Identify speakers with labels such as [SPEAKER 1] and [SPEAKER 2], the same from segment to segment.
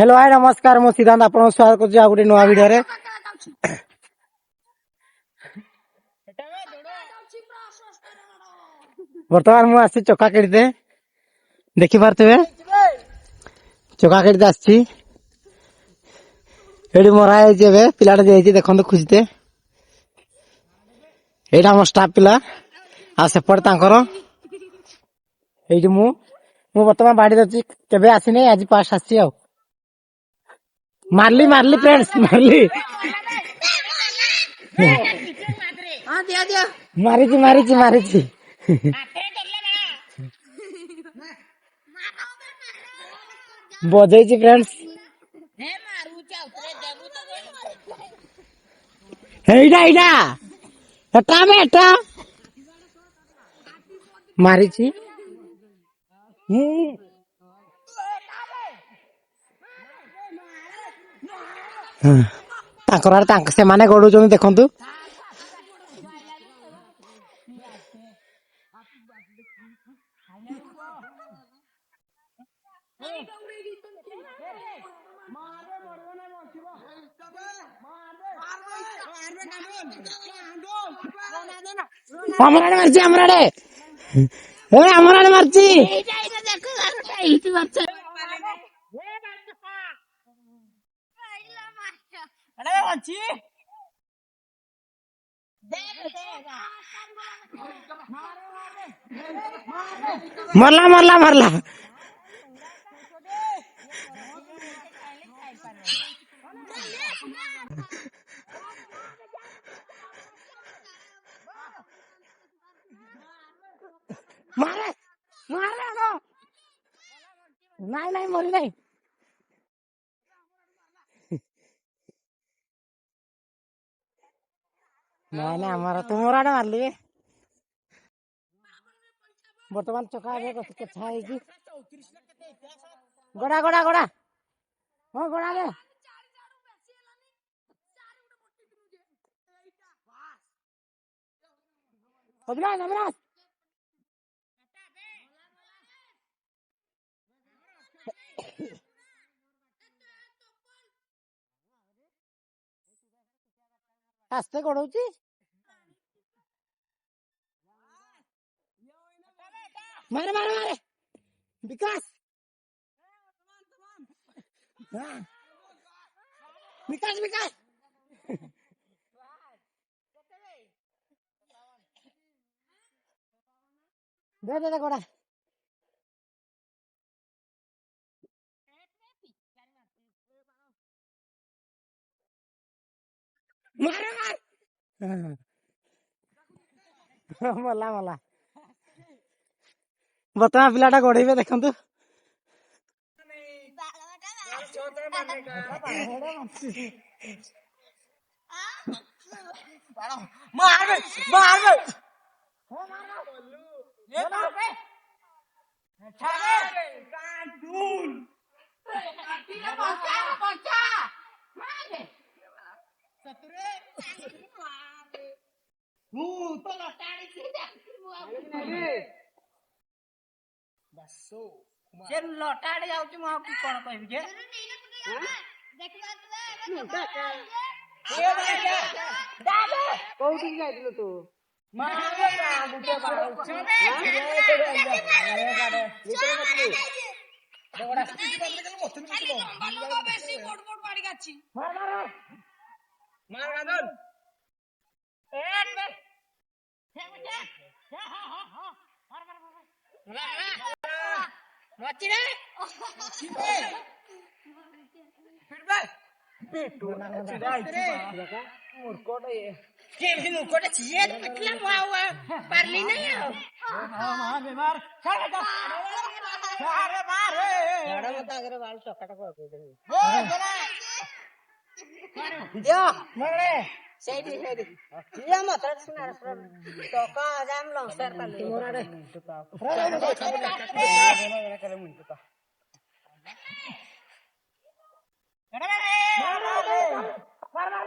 [SPEAKER 1] Hello hi नमस्कार मु सिद्धांत आपन स्वागत करछि आ गुटे नवा वीडियो रे। वर्तमान मु आसी चका केडीते देखि पारतबे चका केडीते आछि एडी मरा है जेबे पिलाटा जेछि देखंतु खुजते एडा हम स्टाफ पिला आ सेपट तांकर एडी मु वर्तमान बाडी दछि केबे आसी नै आज पास आछि आ मारली मारली फ्रेंड्स मारली मारिची मारिची मारिची बजाइची फ्रेंड्स एइडा एइडा एटा में एटा मारिची तांकर आड़ तांक से माने गडुचन देखंतु हमराडे मारची हमराडे ए हमराडे मारची मरला मरला मरला मारे मारे गो नाही नाही मरी नाही नाही नाही हमारा तुमरा आड़े मारली बर्तमान चका कथा है कि गोड़ा गोड़ा गोड़ा हाँ गोड़ा दे अभिलाष अभिलाष आस्ते गोड़ौची मारे मारे मारे विकास विकास विकास दे दे दे गोड़ा मारे मार मला मला बता पिलाटा गोड़ेबे देखंतु मार मार ये मार पे छाड़े कांटून काटीला पंचा मार दे सतरे तो लटाड़ी से बसो जे लटाड़ी जाउची म की कोन कहबी जे दादा कोठी जाइदिलो तू मारे ना गुटे बाड़ो बड़ा स्पीड कर ले मथुन मथुन बालो बेसी कोट कोट बाड़ी गाची मार मार गादल एट बे हे मुझे हा हा हा मार मार मार मची रे फिर बे पेटू ना रे मुरकोट ये के भी मुरकोट चाहिए तो पिटला हुआ परली नहीं है हां मार मार चल जा अरे मार बड़ा मत अगर बाल चकटा को दे ओ चला दियो मरे सेडी सेडी ये मत सुना तो का जाम लो सर का मोराडे करे मुंतो का मार मार मार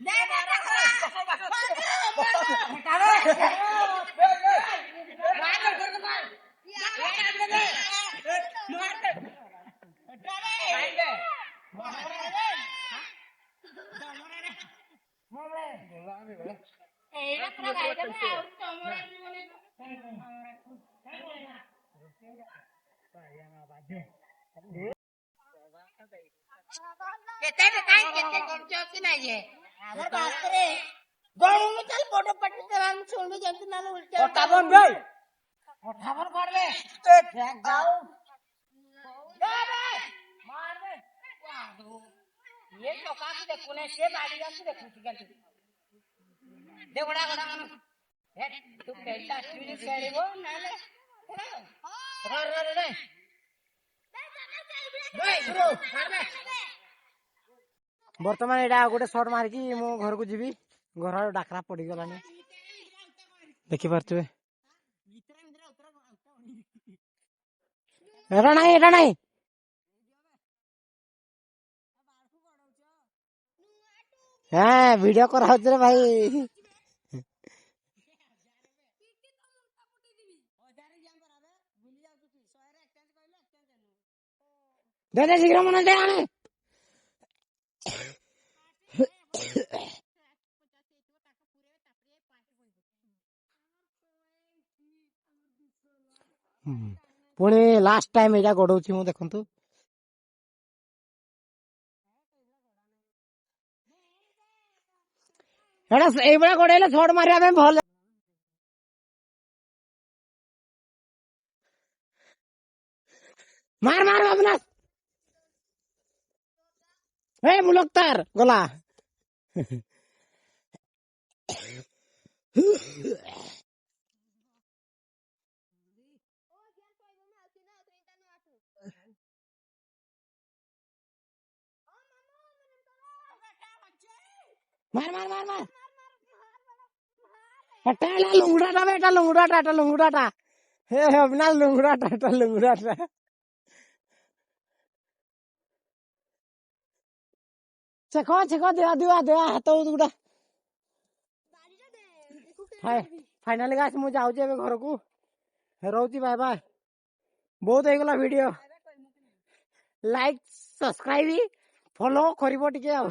[SPEAKER 1] दे दे କେତେ କାଇଁ କେତେ କରୁଛ କି ନାଇଁ ଯେ ଆମର ବାତରେ ଗଣୁନୁ ଚାଲ ବଡ ପାଟି ଦେଲା ଆମେ ଶୁଣିବୁ ଯେମିତି ନହେଲେ ଉଲ୍ଟା 58 ବେ 58 କରବେ ଆଉ ମାରବେ ये टोका की देखुने से बाड़ी आसी देखुची केंती देवडा गडा मन हे तू केलता स्पीड खेलिबो नाले रे रे रे ब्रो मारबे
[SPEAKER 2] बर्तमान एटा गोटे शॉट मारिकी मो घर को जीवी घर डाकरा पड़ी गलानी देखि पारछे एटा नहीं हाँ वीडियो कर रे भाई दे दे शीघ्र मन दे आने पुणी लास्ट टाइम एटा गडौची मु देखंतु एटा एई बडा गडेले शॉट मारिया में भल मार मार अविनाश ए मुलक्तार गला मार मार मार मार हटाला लुंगड़ाटा बेटा लुंगड़ाटा हे अविनाश लुंगड़ाटा चेको दिवा हाथ गुड़ा फाइनाली गाइस मु जाउचे घर को रोची बाय बाय बहुत हो गला वीडियो लाइक सब्सक्राइब फॉलो करिवो टिके आ